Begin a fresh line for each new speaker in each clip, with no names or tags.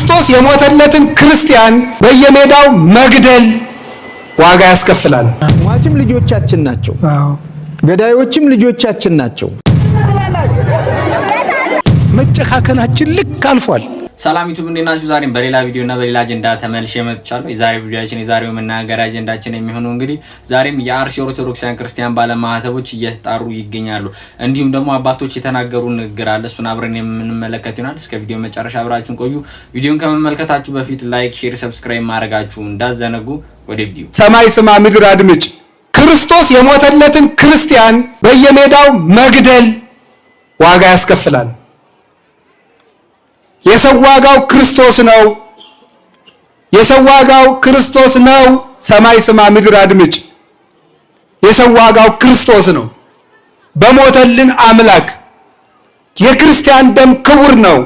ክርስቶስ የሞተለትን ክርስቲያን በየሜዳው መግደል ዋጋ ያስከፍላል።
ሟችም ልጆቻችን ናቸው። ገዳዮችም ልጆቻችን ናቸው።
መጨካከናችን ልክ አልፏል።
ሰላም ዩቲዩብ እንደናችሁ ዛሬም በሌላ ቪዲዮ እና በሌላ አጀንዳ ተመልሼ መጥቻለሁ። የዛሬው ቪዲዮአችን የዛሬው መናገር አጀንዳችን የሚሆነው እንግዲህ ዛሬም የአርሲ ኦርቶዶክሳውያን ክርስቲያን ባለማህተቦች እየተጣሩ ይገኛሉ። እንዲሁም ደግሞ አባቶች የተናገሩ ንግግር አለ። እሱን አብረን የምንመለከት ይሆናል። እስከ ቪዲዮ መጨረሻ አብራችሁን ቆዩ። ቪዲዮን ከመመልከታችሁ በፊት ላይክ፣ ሼር፣ ሰብስክራይብ ማድረጋችሁ እንዳዘነጉ። ወደ ቪዲዮ።
ሰማይ ስማ ምድር አድምጭ። ክርስቶስ የሞተለትን ክርስቲያን በየሜዳው መግደል ዋጋ ያስከፍላል። የሰዋጋው ክርስቶስ ነው። የሰዋጋው ክርስቶስ ነው። ሰማይ ስማ ምድር አድምጭ። የሰዋጋው ክርስቶስ ነው። በሞተልን አምላክ የክርስቲያን ደም ክቡር ነው።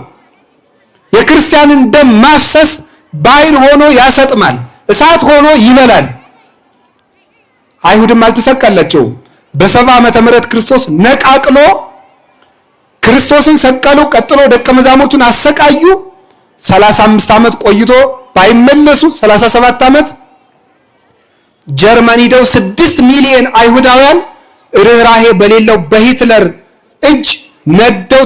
የክርስቲያንን ደም ማፍሰስ ባይል ሆኖ ያሰጥማል፣ እሳት ሆኖ ይበላል። አይሁድም አልተሰቀላቸውም። በ70 ዓመተ ምህረት ክርስቶስ ነቃቅሎ ክርስቶስን ሰቀሉ። ቀጥሎ ደቀ መዛሙርቱን አሰቃዩ። 35 ዓመት ቆይቶ ባይመለሱ 37 ዓመት ጀርመን ሄደው 6 ሚሊዮን አይሁዳውያን ርህራሄ በሌለው በሂትለር እጅ ነደው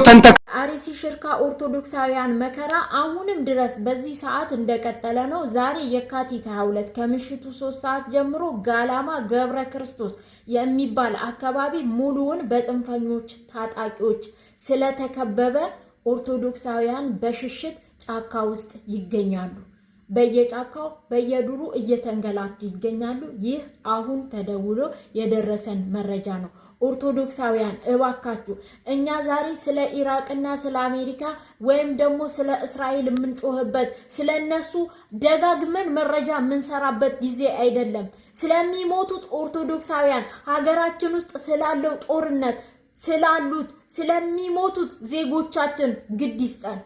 አርሲ ሽርካ ኦርቶዶክሳውያን መከራ አሁንም ድረስ በዚህ ሰዓት እንደቀጠለ ነው። ዛሬ የካቲት 22 ከምሽቱ 3 ሰዓት ጀምሮ ጋላማ ገብረ ክርስቶስ የሚባል አካባቢ ሙሉውን በጽንፈኞች ታጣቂዎች ስለተከበበ ኦርቶዶክሳውያን በሽሽት ጫካ ውስጥ ይገኛሉ። በየጫካው በየዱሩ እየተንገላቱ ይገኛሉ። ይህ አሁን ተደውሎ የደረሰን መረጃ ነው። ኦርቶዶክሳውያን እባካችሁ እኛ ዛሬ ስለ ኢራቅና ስለ አሜሪካ ወይም ደግሞ ስለ እስራኤል የምንጮህበት ስለነሱ ደጋግመን መረጃ የምንሰራበት ጊዜ አይደለም። ስለሚሞቱት ኦርቶዶክሳውያን ሀገራችን ውስጥ ስላለው ጦርነት ስላሉት ስለሚሞቱት ዜጎቻችን ግድ ይስጠን።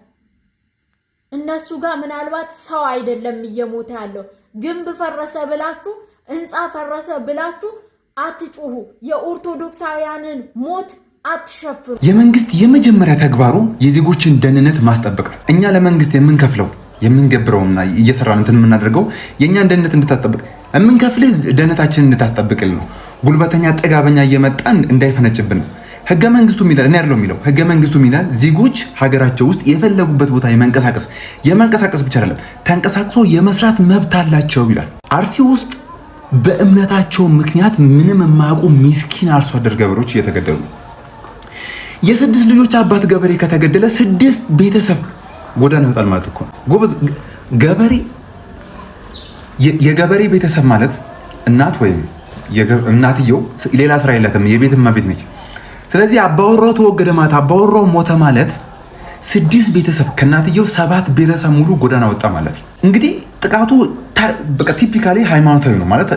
እነሱ ጋር ምናልባት ሰው አይደለም እየሞተ ያለው። ግንብ ፈረሰ ብላችሁ ህንጻ ፈረሰ ብላችሁ አትጩሁ። የኦርቶዶክሳውያንን ሞት አትሸፍሩ።
የመንግስት የመጀመሪያ ተግባሩ የዜጎችን ደህንነት ማስጠበቅ ነው። እኛ ለመንግስት የምንከፍለው የምንገብረውና እየሰራን እንትን የምናደርገው የኛን ደህንነት እንድታስጠብቅ የምንከፍልህ ደህንነታችንን እንድታስጠብቅልን ነው። ጉልበተኛ ጠጋበኛ እየመጣን እንዳይፈነጭብን ህገ መንግስቱ ሚላል እኔ አይደለም የሚለው ህገ መንግስቱ ሚላል ዜጎች ሀገራቸው ውስጥ የፈለጉበት ቦታ የመንቀሳቀስ ብቻ አይደለም ተንቀሳቅሶ የመስራት መብት አላቸው ይላል። አርሲ ውስጥ በእምነታቸው ምክንያት ምንም የማያውቁ ሚስኪን አርሶ አደር ገበሬዎች እየተገደሉ የ6 ልጆች አባት ገበሬ ከተገደለ 6 ቤተሰብ ጎዳና ይወጣል ማለት እኮ ነው። ጎበዝ ገበሬ የገበሬ ቤተሰብ ማለት እናት ወይም እናትየው ሌላ ስራ የላትም፣ የቤት እመቤት ነች። ስለዚህ አባወራው ተወገደ ማለት አባወራው ሞተ ማለት 6 ቤተሰብ ከእናትየው 7 ቤተሰብ ሙሉ ጎዳና ወጣ ማለት ነው። እንግዲህ ጥቃቱ በቃ ቲፒካሊ ሃይማኖታዊ ነው ማለት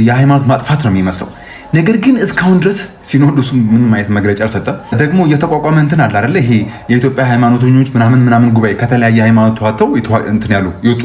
የሃይማኖት ማጥፋት ነው የሚመስለው። ነገር ግን እስካሁን ድረስ ሲኖዶሱ ምን ማየት መግለጫ አልሰጠም። ደግሞ የተቋቋመ እንትን አለ አይደለ? ይሄ የኢትዮጵያ ሃይማኖተኞች ምናምን ጉባኤ ከተለያየ ሃይማኖት ተዋተው እንትን ያሉ ይወጡ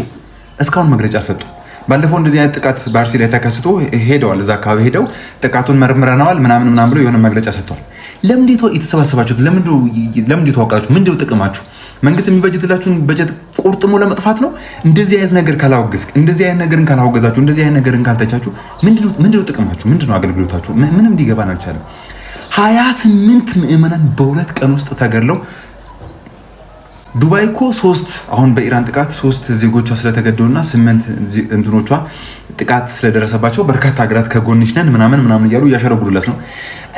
እስካሁን መግለጫ አልሰጡም። ባለፈው እንደዚህ አይነት ጥቃት በአርሲ ላይ ተከስቶ ሄደዋል። እዛ አካባቢ ሄደው ጥቃቱን መርምረናል ምናምን ብለው የሆነ መግለጫ ሰጥተዋል። ለምንድን ነው የተሰባሰባችሁት? ለምንድን ተዋቃችሁ? ምንድን ነው ጥቅማችሁ? መንግስት የሚበጀትላችሁን በጀት ቆርጥሞ ለመጥፋት ነው? እንደዚህ አይነት ነገር ካላወገዝክ፣ እንደዚህ አይነት ነገርን ካላወገዛችሁ፣ እንደዚህ አይነት ነገርን ካልተቻችሁ ምንድን ነው ጥቅማችሁ? ምንድን ነው አገልግሎታችሁ? ምንም ሊገባን አልቻለም። 28 ምዕመናን በ2 ቀን ውስጥ ተገድለው ዱባይ እኮ 3 አሁን በኢራን ጥቃት 3 ዜጎቿ ስለተገደሉና 8 እንትኖቿ ጥቃት ስለደረሰባቸው በርካታ ሀገራት ከጎንሽ ነን ምናምን እያሉ እያሸረጉሉለት ነው።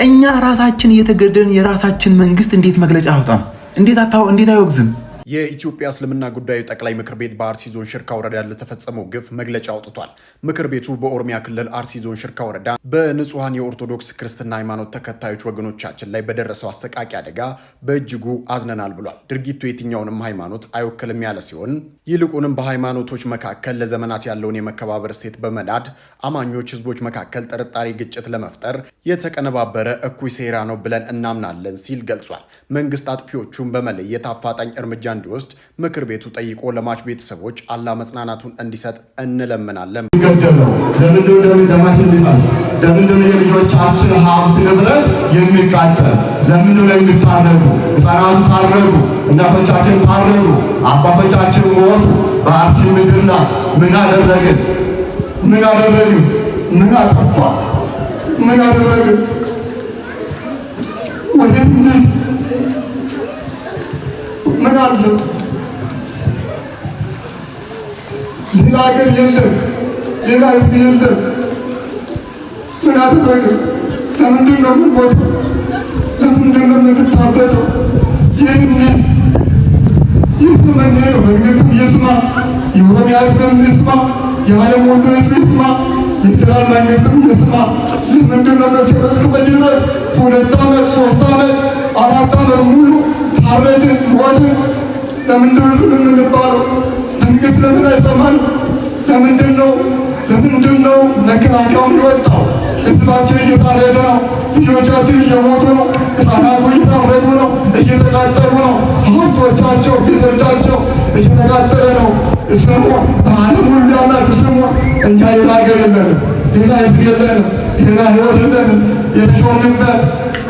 እኛ ራሳችን እየተገደልን የራሳችን መንግስት እንዴት መግለጫ አውጣም? እንዴት አይወግዝም?
የኢትዮጵያ እስልምና ጉዳዮች ጠቅላይ ምክር ቤት በአርሲ ዞን ሽርካ ወረዳ ለተፈጸመው ግፍ መግለጫ አውጥቷል። ምክር ቤቱ በኦሮሚያ ክልል አርሲ ዞን ሽርካ ወረዳ በንጹሃን የኦርቶዶክስ ክርስትና ሃይማኖት ተከታዮች ወገኖቻችን ላይ በደረሰው አሰቃቂ አደጋ በእጅጉ አዝነናል ብሏል። ድርጊቱ የትኛውንም ሃይማኖት አይወክልም ያለ ሲሆን ይልቁንም በሃይማኖቶች መካከል ለዘመናት ያለውን የመከባበር እሴት በመናድ አማኞች ህዝቦች መካከል ጥርጣሬ፣ ግጭት ለመፍጠር የተቀነባበረ እኩይ ሴራ ነው ብለን እናምናለን ሲል ገልጿል። መንግስት አጥፊዎቹን በመለየት አፋጣኝ እርምጃ እንዲወስድ ምክር ቤቱ ጠይቆ ለሟች ቤተሰቦች አላህ መጽናናቱን እንዲሰጥ እንለምናለን።
ገደለው ለምንድነው ደማችን ሊፈስ? ለምንድነው የልጆቻችን ሀብት ንብረት የሚቃጠል? ለምንድነው የሚታረዱ? ሕፃናቱ ታረዱ፣ እናቶቻችን ታረዱ፣ አባቶቻችን ሞቱ። በአርሲ ምድር ላይ ምን አደረግን? ምን አደረግን? ምን አጠፋ? ምን አደረግን? ወዴት እንሂድ? ምን አለ? ሌላ ሀገር የለም፣ ሌላ ህዝብ የለም። ምን አደረግን? ለምንድን ነው የምንሞተው? ለምንድን ነው የምንታረደው? ይህ እንሂድ? ይህ የምንሄደው መንግስትም ይስማ፣ የኦሮሚያ ህዝብም ይስማ፣ የዓለም ሁሉ ህዝብ ይስማ፣ የፌዴራል መንግስትም ይስማ። ለምንድን ነው መጨረስ ከበዚህ ድረስ 2 ዓመት 3 ዓመት 4 ዓመት ሙሉ ታረድን ሞትን? ለምንድን ነው ዝም የምንባለው? መንግስት ለምን አይሰማን? ለምንድን ነው መከላከያውን የወጣው? ህዝባችን እየታረደ ነው፣ ልጆቻችን እየሞቱ ነው፣ ህፃናቱ እየታረዱ ነው፣ እየተቃጠሉ ነው፣ ሀብቶቻቸው ቤቶቻቸው እየተቃጠለ ነው። ስሙ፣ በዓለም ሁሉ ያላችሁ ስሙ። እኛ ሌላ ሀገር የለንም፣ ሌላ ህዝብ የለንም፣ ሌላ ህይወት የለንም። የተሾምንበት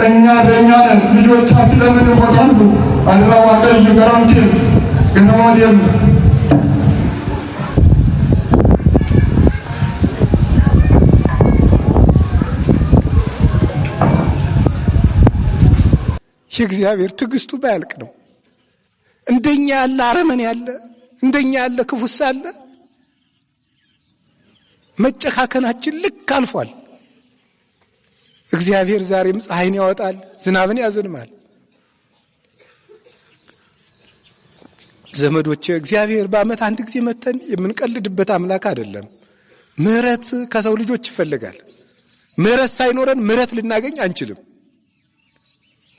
እኛ በእኛ ነን። ልጆቻችን ለምን ይሞታሉ? አድራዋ ቀይ ገራምቴም ገረሞዴም
የእግዚአብሔር ትዕግስቱ ባያልቅ ነው። እንደኛ ያለ አረመኔ ያለ፣ እንደኛ ያለ ክፉስ አለ። መጨካከናችን ልክ አልፏል። እግዚአብሔር ዛሬም ፀሐይን ያወጣል፣ ዝናብን ያዘንማል። ዘመዶቼ እግዚአብሔር በዓመት አንድ ጊዜ መተን የምንቀልድበት አምላክ አይደለም። ምህረት ከሰው ልጆች ይፈልጋል። ምህረት ሳይኖረን ምህረት ልናገኝ አንችልም።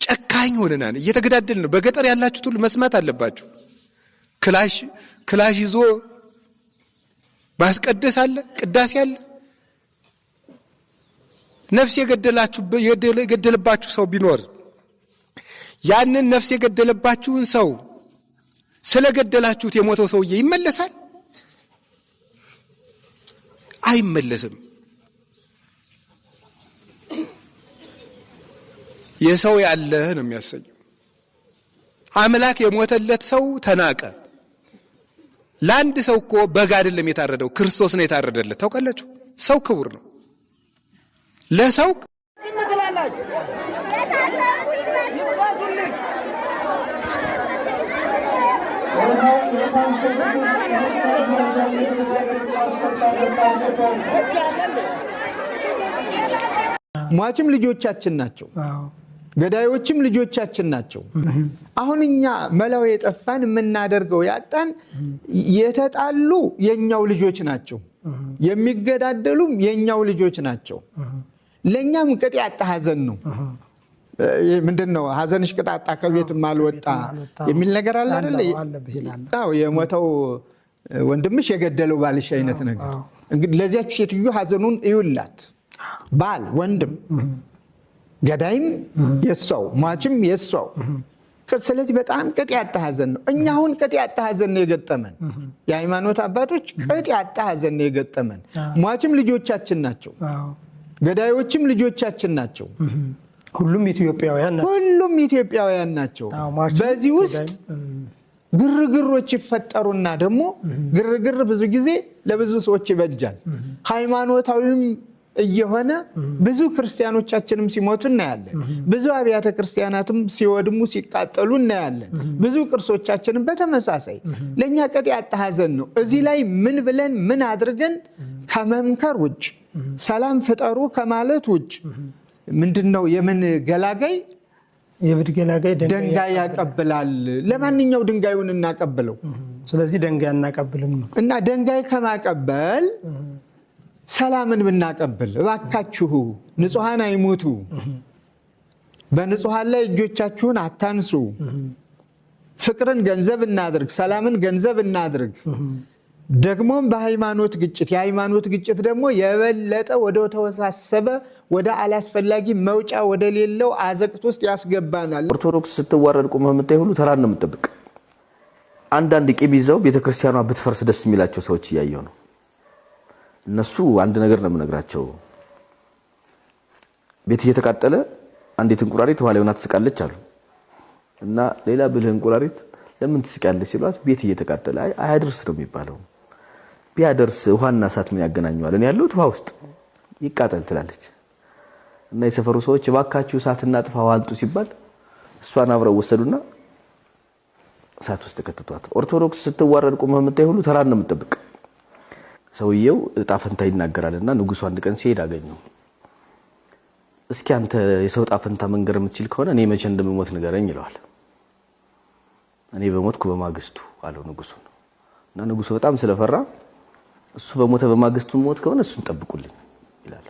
ጨካኝ ሆነናል፣ እየተገዳደልን ነው። በገጠር ያላችሁት ሁሉ መስማት አለባችሁ። ክላሽ ይዞ ማስቀደስ አለ፣ ቅዳሴ አለ። ነፍስ የገደለባችሁ ሰው ቢኖር ያንን ነፍስ የገደለባችሁን ሰው ስለገደላችሁት የሞተው ሰውዬ ይመለሳል? አይመለስም። የሰው ያለህ ነው የሚያሰኘው። አምላክ የሞተለት ሰው ተናቀ። ለአንድ ሰው እኮ በግ አይደለም የታረደው፣ ክርስቶስ ነው የታረደለት። ታውቃላችሁ? ሰው ክቡር ነው። ለሰው
ሟችም ልጆቻችን ናቸው፣ ገዳዮችም ልጆቻችን ናቸው። አሁን እኛ መላው የጠፋን የምናደርገው ያጣን፣ የተጣሉ የኛው ልጆች ናቸው፣ የሚገዳደሉም የኛው ልጆች ናቸው። ለኛም ቅጥ ያጣ ሐዘን ነው። ምንድነው ሐዘንሽ ቅጣጣ ከቤትም አልወጣ የሚል ነገር አለ አይደል? አዎ፣ የሞተው ወንድምሽ የገደለው ባልሽ አይነት ነገር። እንግዲህ ለዚያች ሴትዮ ሐዘኑን እዩላት። ባል ወንድም ገዳይም የሷው ሟችም የሷው። ስለዚህ በጣም ቅጥ ያጣ ሐዘን ነው። እኛ አሁን ቅጥ ያጣ ሐዘን ነው የገጠመን። የሃይማኖት አባቶች ቅጥ ያጣ ሐዘን ነው የገጠመን። ሟችም ልጆቻችን ናቸው፣ ገዳዮችም ልጆቻችን ናቸው።
ሁሉም ኢትዮጵያውያን ናቸው።
በዚህ ውስጥ ግርግሮች ይፈጠሩና ደግሞ ግርግር ብዙ ጊዜ ለብዙ ሰዎች ይበጃል። ሃይማኖታዊም እየሆነ ብዙ ክርስቲያኖቻችንም ሲሞቱ እናያለን። ብዙ አብያተ ክርስቲያናትም ሲወድሙ ሲቃጠሉ እናያለን። ብዙ ቅርሶቻችንም በተመሳሳይ። ለእኛ ቅጥ ያጣ ሐዘን ነው። እዚህ ላይ ምን ብለን ምን አድርገን ከመምከር ውጭ፣ ሰላም ፍጠሩ ከማለት ውጭ ምንድነው? የምን ገላጋይ ድንጋይ ያቀብላል። ለማንኛው ድንጋዩን እናቀብለው?
ስለዚህ ድንጋይ እናቀብልም ነው
እና ድንጋይ ከማቀበል ሰላምን ብናቀብል፣ እባካችሁ ንጹሃን አይሞቱ፣ በንጹሃን ላይ እጆቻችሁን አታንሱ፣ ፍቅርን ገንዘብ እናድርግ፣ ሰላምን ገንዘብ እናድርግ። ደግሞም በሃይማኖት ግጭት፣ የሃይማኖት ግጭት ደግሞ የበለጠ ወደ ተወሳሰበ ወደ አላስፈላጊ መውጫ ወደ ሌለው አዘቅት ውስጥ ያስገባናል።
ኦርቶዶክስ ስትዋረድ ቆመህ የምታይ ሁሉ ተራን ነው የምትጠብቅ። አንዳንድ ቂም ይዘው ቤተክርስቲያኗ ብትፈርስ ደስ የሚላቸው ሰዎች እያየው ነው። እነሱ አንድ ነገር ነው የምነግራቸው። ቤት እየተቃጠለ አንዲት እንቁራሪት ኋላ ሆና ትስቃለች አሉ እና ሌላ ብልህ እንቁራሪት ለምን ትስቃለች ሲሏት ቤት እየተቃጠለ አያደርስ ነው የሚባለው። ቢያደርስ ውሃና እሳት ምን ያገናኘዋል? እኔ ያለሁት ውሃ ውስጥ ይቃጠል ትላለች። እና የሰፈሩ ሰዎች እባካችሁ እሳትና ጥፋ ዋልጡ ሲባል እሷን አብረው ወሰዱና እሳት ውስጥ ከተቷት። ኦርቶዶክስ ስትዋረድ ቆመ የምታይ ሁሉ ተራን ነው የምትጠብቅ። ሰውየው እጣ ፈንታ ይናገራልና ንጉሱ አንድ ቀን ሲሄድ አገኘው። እስኪ አንተ የሰው እጣ ፈንታ መንገር የምትችል ከሆነ እኔ መቼ እንደምሞት ንገረኝ ይለዋል። እኔ በሞትኩ በማግስቱ አለው ንጉሱ። እና ንጉሱ በጣም ስለፈራ እሱ በሞተ በማግስቱ ሞት ከሆነ እሱን ጠብቁልኝ ይላል።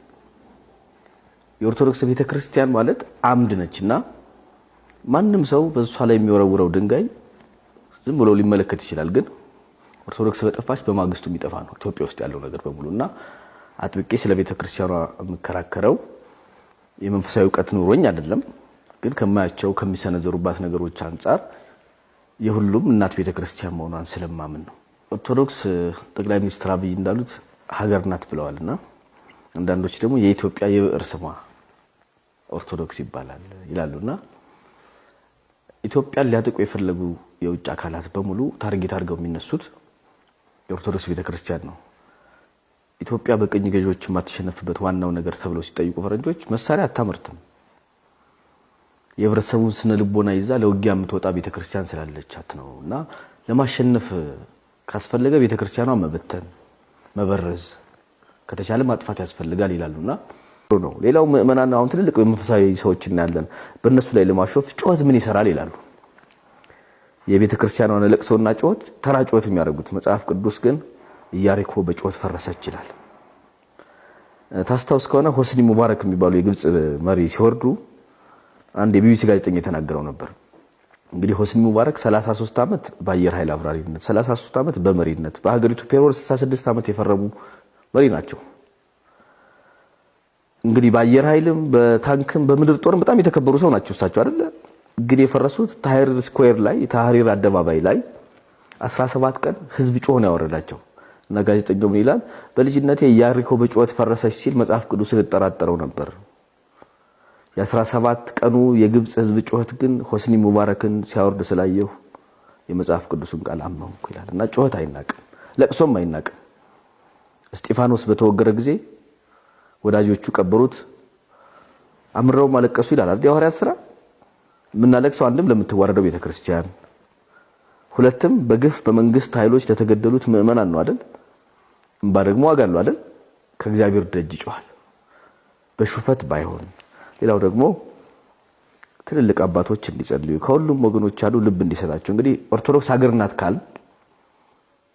የኦርቶዶክስ ቤተክርስቲያን ማለት አምድ ነችና ማንም ሰው በሷ ላይ የሚወረውረው ድንጋይ ዝም ብሎ ሊመለከት ይችላል። ግን ኦርቶዶክስ በጠፋች በማግስቱ የሚጠፋ ነው ኢትዮጵያ ውስጥ ያለው ነገር በሙሉና አጥብቄ ስለ ቤተክርስቲያኗ የምከራከረው የመንፈሳዊ ዕውቀት ኑሮኝ አይደለም። ግን ከማያቸው ከሚሰነዘሩባት ነገሮች አንፃር የሁሉም እናት ቤተክርስቲያን መሆኗን ስለማምን ነው። ኦርቶዶክስ ጠቅላይ ሚኒስትር አብይ እንዳሉት ሀገር ናት ብለዋልና አንዳንዶች ደግሞ የኢትዮጵያ የብዕር ስሟ ኦርቶዶክስ ይባላል ይላሉና ኢትዮጵያን ሊያጠቁ የፈለጉ የውጭ አካላት በሙሉ ታርጌት አድርገው የሚነሱት የኦርቶዶክስ ቤተክርስቲያን ነው። ኢትዮጵያ በቅኝ ገዢዎች የማትሸነፍበት ዋናው ነገር ተብለው ሲጠይቁ ፈረንጆች መሳሪያ አታመርትም፣ የህብረተሰቡን ስነ ልቦና ይዛ ለውጊያ የምትወጣ ቤተክርስቲያን ስላለቻት ነውና ለማሸነፍ ካስፈለገ ቤተክርስቲያኗ መበተን፣ መበረዝ ከተቻለ ማጥፋት ያስፈልጋል ይላሉና ነው። ሌላው ምእመናን አሁን ትልልቅ መንፈሳዊ ሰዎች እናያለን። በእነሱ ላይ ለማሾፍ ጩኸት ምን ይሰራል ይላሉ። የቤተክርስቲያኗን ለቅሶና ጩኸት ተራ ጩኸት የሚያደርጉት መጽሐፍ ቅዱስ ግን ኢያሪኮ በጩኸት ፈረሰች ይላል። ታስታውስ ከሆነ ሆስኒ ሙባረክ የሚባሉ የግብጽ መሪ ሲወርዱ አንድ የቢቢሲ ጋዜጠኛ የተናገረው ነበር። እንግዲህ ሆስኒ ሙባረክ 33 ዓመት በአየር ኃይል አብራሪነት፣ 33 ዓመት በመሪነት በሀገሪቱ ፔሮል 66 ዓመት የፈረሙ መሪ ናቸው። እንግዲህ በአየር ኃይልም በታንክም በምድር ጦርም በጣም የተከበሩ ሰው ናቸው እሳቸው አይደለ? ግን የፈረሱት ታህሪር ስኩዌር ላይ ታህሪር አደባባይ ላይ 17 ቀን ህዝብ ጮህ ነው ያወረዳቸው። እና ጋዜጠኛው ምን ይላል? በልጅነቴ ኢያሪኮ በጩኸት ፈረሰች ሲል መጽሐፍ ቅዱስን ተጠራጠረው ነበር። የ17 ቀኑ የግብጽ ህዝብ ጩኸት ግን ሆስኒ ሙባረክን ሲያወርድ ስላየሁ የመጽሐፍ ቅዱስን ቃል አመንኩ ይላል። እና ጩኸት አይናቅም፣ ለቅሶም አይናቅም። እስጢፋኖስ በተወገረ ጊዜ ወዳጆቹ ቀበሩት፣ አምረው ማለቀሱ ይላል አይደል? የሐዋርያት ሥራ የምናለቅሰው አንድም ለምትዋረደው ቤተክርስቲያን፣ ሁለትም በግፍ በመንግስት ኃይሎች ለተገደሉት ምእመናን ነው አይደል? እንባ ደግሞ ዋጋ አለው አይደል? ከእግዚአብሔር ደጅ ይጮሃል በሹፈት ባይሆን። ሌላው ደግሞ ትልልቅ አባቶች እንዲጸልዩ ከሁሉም ወገኖች ያሉ ልብ እንዲሰጣቸው። እንግዲህ ኦርቶዶክስ ሀገር ናት ካል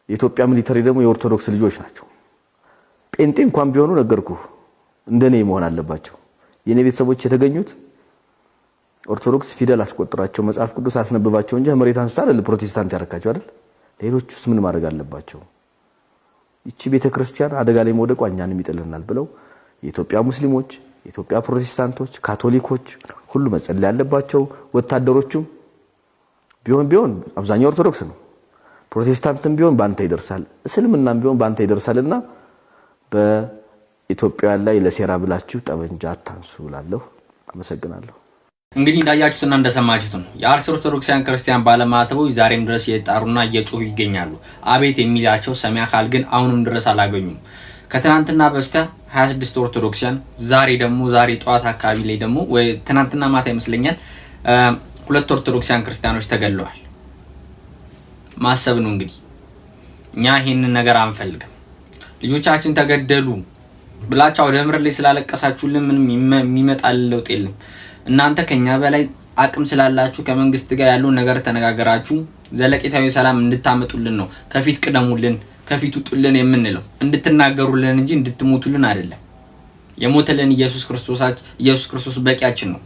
የኢትዮጵያ ሚሊተሪ ደግሞ የኦርቶዶክስ ልጆች ናቸው። ጴንጤ እንኳን ቢሆኑ ነገርኩ እንደኔ መሆን አለባቸው። የኔ ቤተሰቦች የተገኙት ኦርቶዶክስ ፊደል አስቆጥራቸው መጽሐፍ ቅዱስ አስነብባቸው እንጂ መሬት አንስታ ለፕሮቴስታንት ያረካቸው አይደል? ሌሎቹስ ምን ማድረግ አለባቸው? እቺ ቤተክርስቲያን አደጋ ላይ መውደቋ እኛንም ይጥልናል ብለው የኢትዮጵያ ሙስሊሞች፣ የኢትዮጵያ ፕሮቴስታንቶች፣ ካቶሊኮች ሁሉ መጸለይ ያለባቸው። ወታደሮቹም ቢሆን አብዛኛው ኦርቶዶክስ ነው። ፕሮቴስታንትም ቢሆን ባንተ ይደርሳል፣ እስልምናም ቢሆን ባንተ ይደርሳልና በኢትዮጵያ ላይ ለሴራ ብላችሁ ጠበንጃ አታንሱ እላለሁ። አመሰግናለሁ።
እንግዲህ እንዳያችሁትና እንደሰማችሁት ነው የአርሲ ኦርቶዶክሳውያን ክርስቲያን ባለማዕተቦች ዛሬም ድረስ እየጣሩና እየጮሁ ይገኛሉ። አቤት የሚላቸው ሰሚ አካል ግን አሁንም ድረስ አላገኙም። ከትናንትና በስቲያ 26 ኦርቶዶክሳውያን ዛሬ ጠዋት አካባቢ ላይ ደግሞ ወይ ትናንትና ማታ ይመስለኛል 2 ኦርቶዶክሳውያን ክርስቲያኖች ተገለዋል። ማሰብ ነው እንግዲህ። እኛ ይሄንን ነገር አንፈልግም። ልጆቻችን ተገደሉ ብላችሁ ወደ ምድር ላይ ስላለቀሳችሁልን ምንም የሚመጣል ለውጥ የለም። እናንተ ከኛ በላይ አቅም ስላላችሁ ከመንግስት ጋር ያለውን ነገር ተነጋገራችሁ ዘለቄታዊ ሰላም እንድታመጡልን ነው ከፊት ቅደሙልን፣ ከፊት ውጡልን የምንለው እንድትናገሩልን እንጂ እንድትሞቱልን አይደለም። የሞተልን ኢየሱስ ክርስቶስ በቂያችን ነው።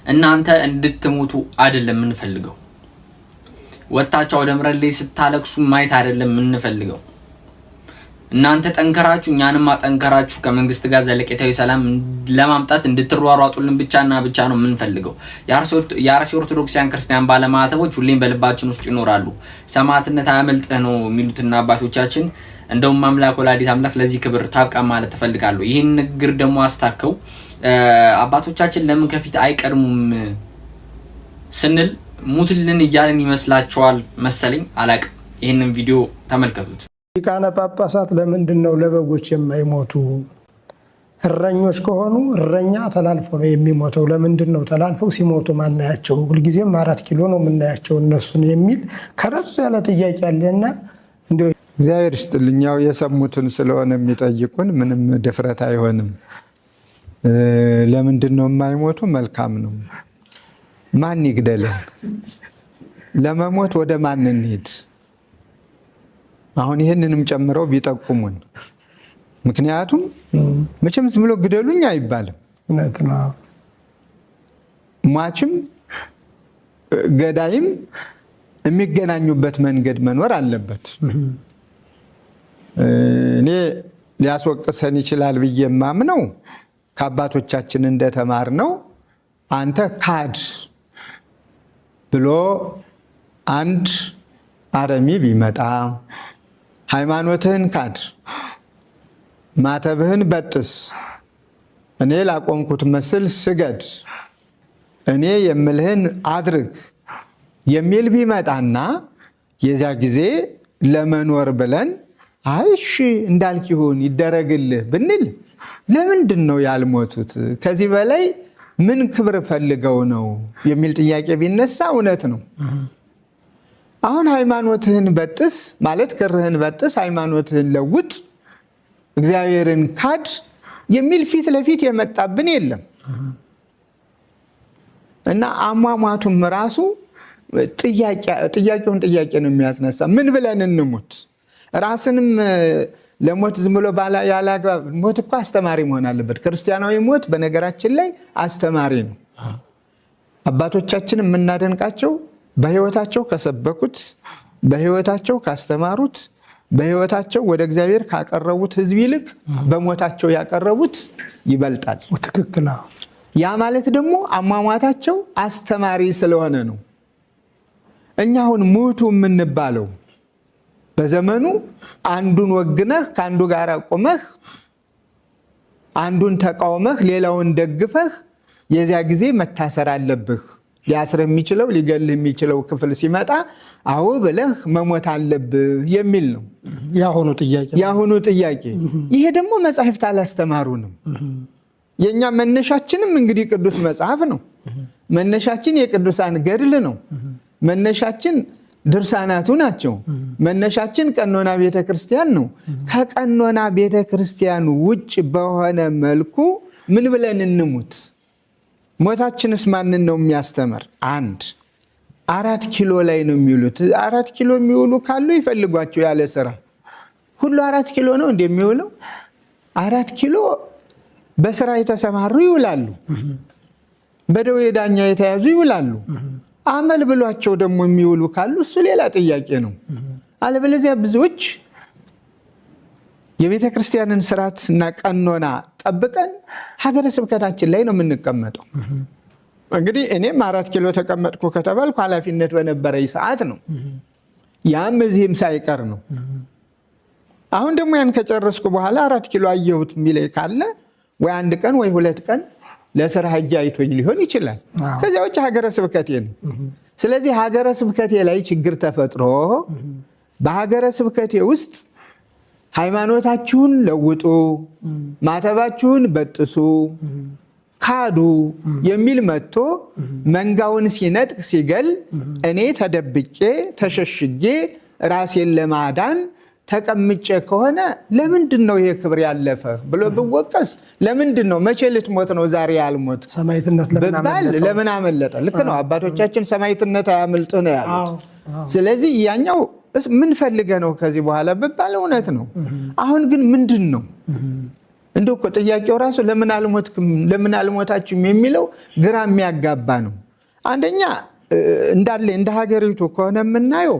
እናንተ እንድትሞቱ አይደለም የምንፈልገው። ወጣችሁ ወደ ምድር ላይ ስታለቅሱ ማየት አይደለም የምንፈልገው። እናንተ ጠንከራችሁ እኛንም አጠንከራችሁ ከመንግስት ጋር ዘለቄታዊ ሰላም ለማምጣት እንድትሯሯጡልን ብቻና ብቻ ነው የምንፈልገው። የአርሲ ኦርቶዶክሳውያን ክርስቲያን ባለማዕተቦች ሁሌም በልባችን ውስጥ ይኖራሉ። ሰማዕትነት አያመልጥህ ነው የሚሉትና አባቶቻችን። እንደውም አምላክ ወላዲት አምላክ ለዚህ ክብር ታብቃ ማለት ተፈልጋለሁ። ይህን ንግግር ደግሞ አስታከው አባቶቻችን ለምን ከፊት አይቀድሙም ስንል ሙትልን እያልን ይመስላችኋል መሰለኝ፣ አላቅም። ይህንን ቪዲዮ ተመልከቱት።
ሊቃነ ጳጳሳት ለምንድን ነው ለበጎች የማይሞቱ? እረኞች ከሆኑ እረኛ ተላልፎ ነው የሚሞተው። ለምንድን ነው ተላልፈው ሲሞቱ ማናያቸው? ሁልጊዜም 4 ኪሎ ነው የምናያቸው እነሱን የሚል ከረር ያለ ጥያቄ አለና እንደው
እግዚአብሔር ይስጥልኝ። ያው የሰሙትን ስለሆነ የሚጠይቁን ምንም ድፍረት አይሆንም። ለምንድን ነው የማይሞቱ? መልካም ነው። ማን ይግደለን? ለመሞት ወደ ማን እንሂድ? አሁን ይህንንም ጨምረው ቢጠቁሙን። ምክንያቱም መቼም ዝም ብሎ ግደሉኝ አይባልም። ሟችም ገዳይም የሚገናኙበት መንገድ መኖር አለበት። እኔ ሊያስወቅሰን ይችላል ብዬ የማምነው ከአባቶቻችን እንደተማርነው አንተ ካድ ብሎ አንድ አረሚ ቢመጣ ሃይማኖትህን ካድ፣ ማተብህን በጥስ፣ እኔ ላቆምኩት መስል ስገድ፣ እኔ የምልህን አድርግ የሚል ቢመጣና የዚያ ጊዜ ለመኖር ብለን አይሽ እንዳልክ ይሁን ይደረግልህ ብንል ለምንድን ነው ያልሞቱት? ከዚህ በላይ ምን ክብር ፈልገው ነው የሚል ጥያቄ ቢነሳ እውነት ነው። አሁን ሃይማኖትህን በጥስ ማለት ክርህን በጥስ፣ ሃይማኖትህን ለውጥ፣ እግዚአብሔርን ካድ የሚል ፊት ለፊት የመጣብን የለም እና አሟሟቱም ራሱ ጥያቄውን ጥያቄ ነው የሚያስነሳ። ምን ብለን እንሙት? ራስንም ለሞት ዝም ብሎ ያላግባብ ሞት እኮ አስተማሪ መሆን አለበት። ክርስቲያናዊ ሞት በነገራችን ላይ አስተማሪ ነው። አባቶቻችን የምናደንቃቸው በሕይወታቸው ከሰበኩት፣ በሕይወታቸው ካስተማሩት፣ በሕይወታቸው ወደ እግዚአብሔር ካቀረቡት ሕዝብ ይልቅ በሞታቸው ያቀረቡት ይበልጣል።
ትክክል።
ያ ማለት ደግሞ አሟሟታቸው አስተማሪ ስለሆነ ነው። እኛ አሁን ሙቱ የምንባለው በዘመኑ አንዱን ወግነህ ከአንዱ ጋር ቆመህ አንዱን ተቃውመህ ሌላውን ደግፈህ የዚያ ጊዜ መታሰር አለብህ። ሊያስርህ የሚችለው ሊገልህ የሚችለው ክፍል ሲመጣ አዎ ብለህ መሞት አለብህ የሚል ነው የአሁኑ ጥያቄ። ይሄ ደግሞ መጻሕፍት አላስተማሩንም። የእኛ መነሻችንም እንግዲህ ቅዱስ መጽሐፍ ነው። መነሻችን የቅዱሳን ገድል ነው። መነሻችን ድርሳናቱ ናቸው። መነሻችን ቀኖና ቤተ ክርስቲያን ነው። ከቀኖና ቤተ ክርስቲያን ውጭ በሆነ መልኩ ምን ብለን እንሙት? ሞታችንስ ማንን ነው የሚያስተምር? 4 ኪሎ ላይ ነው የሚውሉት። 4 ኪሎ የሚውሉ ካሉ ይፈልጓቸው ያለ ስራ። ሁሉ 4 ኪሎ ነው እንደሚውለው? 4 ኪሎ በስራ የተሰማሩ ይውላሉ። በደዌ ዳኛ የተያዙ ይውላሉ። አመል ብሏቸው ደግሞ የሚውሉ ካሉ እሱ ሌላ ጥያቄ ነው። አለበለዚያ ብዙዎች የቤተ ክርስቲያንን ስርዓት እና ቀኖና ጠብቀን ሀገረ ስብከታችን ላይ ነው የምንቀመጠው። እንግዲህ እኔም 4 ኪሎ ተቀመጥኩ ከተባልኩ ኃላፊነት በነበረኝ ሰዓት ነው። ያም እዚህም ሳይቀር ነው። አሁን ደግሞ ያን ከጨረስኩ በኋላ 4 ኪሎ አየሁት የሚለኝ ካለ ወይ 1 ቀን ወይ 2 ቀን ለስራ ሄጄ አይቶኝ ሊሆን ይችላል። ከዚያ ውጭ ሀገረ ስብከቴ ነው። ስለዚህ ሀገረ ስብከቴ ላይ ችግር ተፈጥሮ በሀገረ ስብከቴ ውስጥ ሃይማኖታችሁን ለውጡ፣ ማተባችሁን በጥሱ፣ ካዱ የሚል መጥቶ መንጋውን ሲነጥቅ ሲገል እኔ ተደብቄ ተሸሽጌ ራሴን ለማዳን ተቀምጬ ከሆነ ለምንድን ነው ይሄ ክብር ያለፈ ብሎ ብወቀስ ለምንድን ነው? መቼ ልትሞት ነው ዛሬ ያልሞት?
ሰማዕትነት
ለምን አመለጠ? ልክ ነው። አባቶቻችን ሰማዕትነት አያመልጥህ ነው ያሉት። ስለዚህ ያኛው ምን ፈልገ ነው ከዚህ በኋላ ብባል እውነት ነው። አሁን ግን ምንድን ነው እንደው እኮ ጥያቄው ራሱ ለምን አልሞታችሁም የሚለው ግራ የሚያጋባ ነው። አንደኛ እንዳለ እንደ ሀገሪቱ ከሆነ የምናየው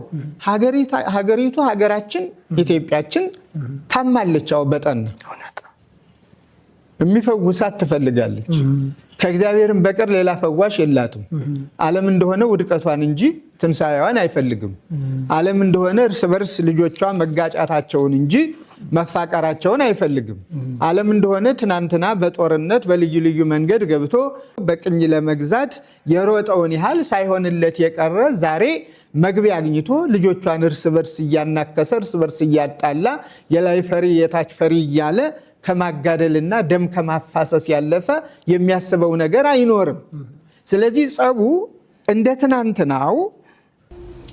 ሀገሪቱ ሀገራችን ኢትዮጵያችን ታማለች። በጠና የሚፈውሳት ትፈልጋለች። ከእግዚአብሔርም በቀር ሌላ ፈዋሽ የላትም። ዓለም እንደሆነ ውድቀቷን እንጂ ትንሣኤዋን አይፈልግም። ዓለም እንደሆነ እርስ በርስ ልጆቿ መጋጫታቸውን እንጂ መፋቀራቸውን አይፈልግም። ዓለም እንደሆነ ትናንትና በጦርነት በልዩ ልዩ መንገድ ገብቶ በቅኝ ለመግዛት የሮጠውን ያህል ሳይሆንለት የቀረ ዛሬ መግቢያ አግኝቶ ልጆቿን እርስ በርስ እያናከሰ እርስ በርስ እያጣላ የላይ ፈሪ የታች ፈሪ እያለ ከማጋደልና ደም ከማፋሰስ ያለፈ የሚያስበው ነገር አይኖርም። ስለዚህ ጸቡ እንደ ትናንትናው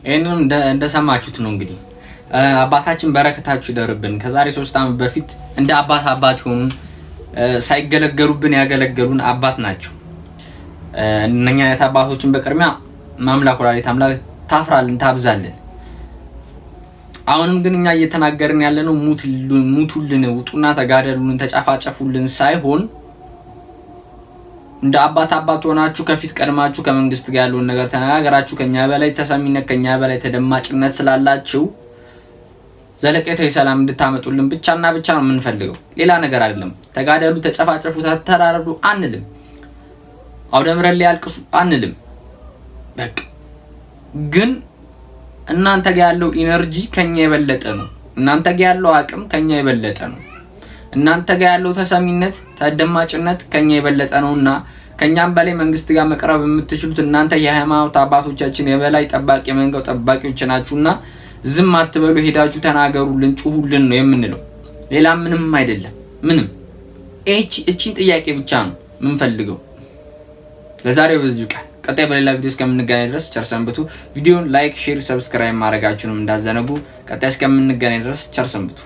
ይሄንን እንደሰማችሁት ነው። እንግዲህ አባታችን በረከታችሁ ይደርብን። ከዛሬ 3 ዓመት በፊት እንደ አባት ሆኑን ሳይገለገሉብን ያገለገሉን አባት ናቸው። እነኛ አይነት አባቶችን በቅድሚያ ማምላክ ወላዲተ አምላክ ታፍራልን ታብዛልን። አሁንም ግን እኛ እየተናገርን ያለነው ሙቱልን፣ ውጡና ተጋደሉልን፣ ተጫፋጨፉልን ሳይሆን እንደ አባት ሆናችሁ ከፊት ቀድማችሁ ከመንግስት ጋር ያለውን ነገር ተነጋገራችሁ ከኛ በላይ ተሰሚነት ከኛ በላይ ተደማጭነት ስላላችሁ ዘለቀታዊ ሰላም እንድታመጡልን ብቻና ብቻ ነው የምንፈልገው። ሌላ ነገር አይደለም። ተጋደሉ፣ ተጨፋጨፉ፣ ተተራረዱ አንልም። አውደ ምሕረት ላይ ያልቅሱ አንልም። በቃ ግን እናንተ ጋር ያለው ኢነርጂ ከኛ የበለጠ ነው። እናንተ ጋር ያለው አቅም ከኛ የበለጠ ነው። እናንተ ጋር ያለው ተሰሚነት ተደማጭነት ከኛ የበለጠ ነውና ከኛም በላይ መንግስት ጋር መቅረብ የምትችሉት እናንተ የሃይማኖት አባቶቻችን የበላይ ጠባቂ መንጋው ጠባቂዎች ናችሁና ዝም አትበሉ፣ ሄዳችሁ ተናገሩልን፣ ጩሁልን ነው የምንለው። ሌላ ምንም አይደለም። ምንም እቺን ጥያቄ ብቻ ነው የምንፈልገው። ለዛሬው በዚሁ ቃል ቀጣይ በሌላ ቪዲዮ እስከምንገናኝ ድረስ ቸር ሰንብቱ። ቪዲዮን ላይክ፣ ሼር፣ ሰብስክራይብ ማድረጋችሁንም እንዳዘነጉ። ቀጣይ እስከምንገናኝ ድረስ ቸር ሰንብቱ።